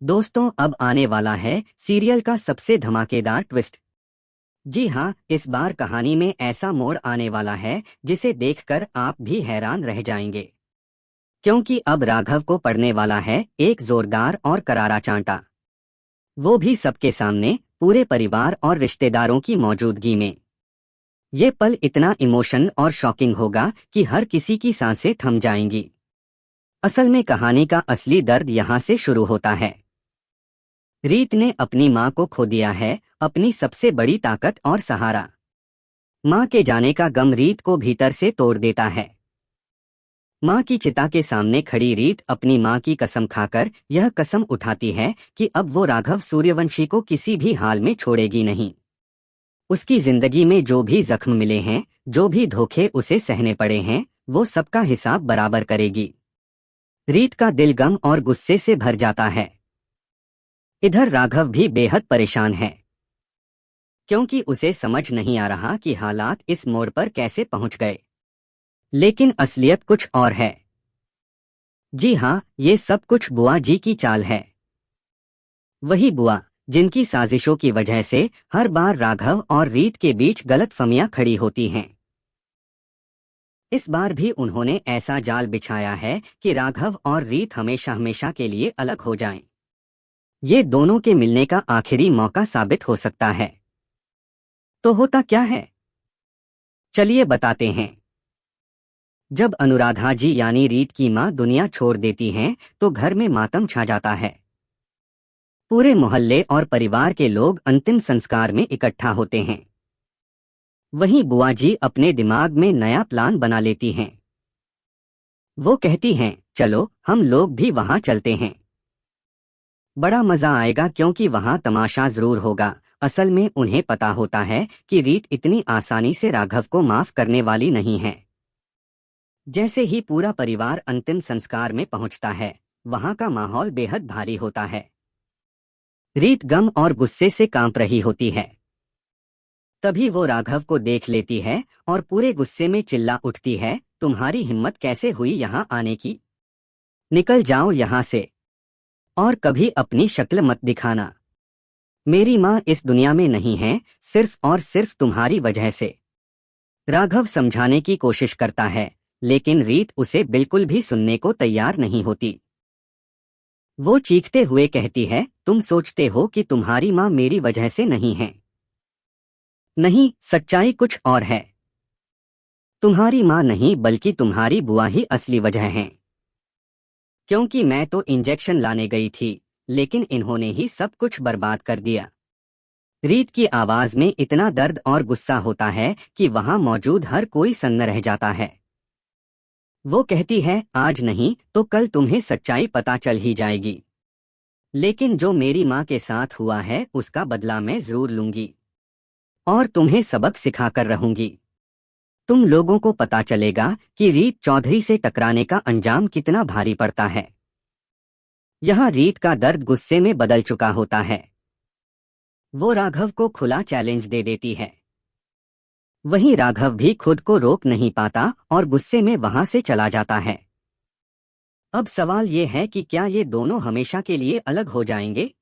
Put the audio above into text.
दोस्तों, अब आने वाला है सीरियल का सबसे धमाकेदार ट्विस्ट। जी हाँ, इस बार कहानी में ऐसा मोड़ आने वाला है जिसे देखकर आप भी हैरान रह जाएंगे। क्योंकि अब राघव को पड़ने वाला है एक जोरदार और करारा चांटा। वो भी सबके सामने, पूरे परिवार और रिश्तेदारों की मौजूदगी में। ये पल इतना इमोशनल और शॉकिंग होगा कि हर किसी की सांसें थम जाएंगी। असल में कहानी का असली दर्द यहाँ से शुरू होता है। रीत ने अपनी माँ को खो दिया है, अपनी सबसे बड़ी ताकत और सहारा। माँ के जाने का गम रीत को भीतर से तोड़ देता है। माँ की चिता के सामने खड़ी रीत अपनी माँ की कसम खाकर यह कसम उठाती है कि अब वो राघव सूर्यवंशी को किसी भी हाल में छोड़ेगी नहीं। उसकी जिंदगी में जो भी जख्म मिले हैं, जो भी धोखे उसे सहने पड़े हैं, वो सबका हिसाब बराबर करेगी। रीत का दिल गम और गुस्से से भर जाता है। इधर राघव भी बेहद परेशान है, क्योंकि उसे समझ नहीं आ रहा कि हालात इस मोड़ पर कैसे पहुंच गए। लेकिन असलियत कुछ और है। जी हाँ, ये सब कुछ बुआ जी की चाल है। वही बुआ जिनकी साजिशों की वजह से हर बार राघव और रीत के बीच गलतफहमियां खड़ी होती हैं। इस बार भी उन्होंने ऐसा जाल बिछाया है कि राघव और रीत हमेशा हमेशा के लिए अलग हो जाएं। ये दोनों के मिलने का आखिरी मौका साबित हो सकता है। तो होता क्या है, चलिए बताते हैं। जब अनुराधा जी यानी रीत की माँ दुनिया छोड़ देती हैं, तो घर में मातम छा जाता है। पूरे मोहल्ले और परिवार के लोग अंतिम संस्कार में इकट्ठा होते हैं। वहीं बुआ जी अपने दिमाग में नया प्लान बना लेती हैं। वो कहती हैं, चलो हम लोग भी वहां चलते हैं। बड़ा मजा आएगा, क्योंकि वहां तमाशा जरूर होगा। असल में उन्हें पता होता है कि रीत इतनी आसानी से राघव को माफ करने वाली नहीं है। जैसे ही पूरा परिवार अंतिम संस्कार में पहुंचता है, वहां का माहौल बेहद भारी होता है। रीत गम और गुस्से से कांप रही होती है। तभी वो राघव को देख लेती है और पूरे गुस्से में चिल्ला उठती है, तुम्हारी हिम्मत कैसे हुई यहां आने की? निकल जाओ यहां से, और कभी अपनी शक्ल मत दिखाना। मेरी माँ इस दुनिया में नहीं है, सिर्फ और सिर्फ तुम्हारी वजह से। राघव समझाने की कोशिश करता है, लेकिन रीत उसे बिल्कुल भी सुनने को तैयार नहीं होती। वो चीखते हुए कहती है, तुम सोचते हो कि तुम्हारी माँ मेरी वजह से नहीं है। नहीं, सच्चाई कुछ और है। तुम्हारी माँ नहीं, बल्कि तुम्हारी बुआ ही असली वजह है। क्योंकि मैं तो इंजेक्शन लाने गई थी, लेकिन इन्होंने ही सब कुछ बर्बाद कर दिया। रीत की आवाज में इतना दर्द और गुस्सा होता है कि वहां मौजूद हर कोई सन्न रह जाता है। वो कहती है, आज नहीं तो कल तुम्हें सच्चाई पता चल ही जाएगी। लेकिन जो मेरी माँ के साथ हुआ है उसका बदला मैं जरूर लूंगी, और तुम्हें सबक सिखाकर रहूंगी। तुम लोगों को पता चलेगा कि रीत चौधरी से टकराने का अंजाम कितना भारी पड़ता है। यहाँ रीत का दर्द गुस्से में बदल चुका होता है। वो राघव को खुला चैलेंज दे देती है। वहीं राघव भी खुद को रोक नहीं पाता और गुस्से में वहां से चला जाता है। अब सवाल ये है कि क्या ये दोनों हमेशा के लिए अलग हो जाएंगे?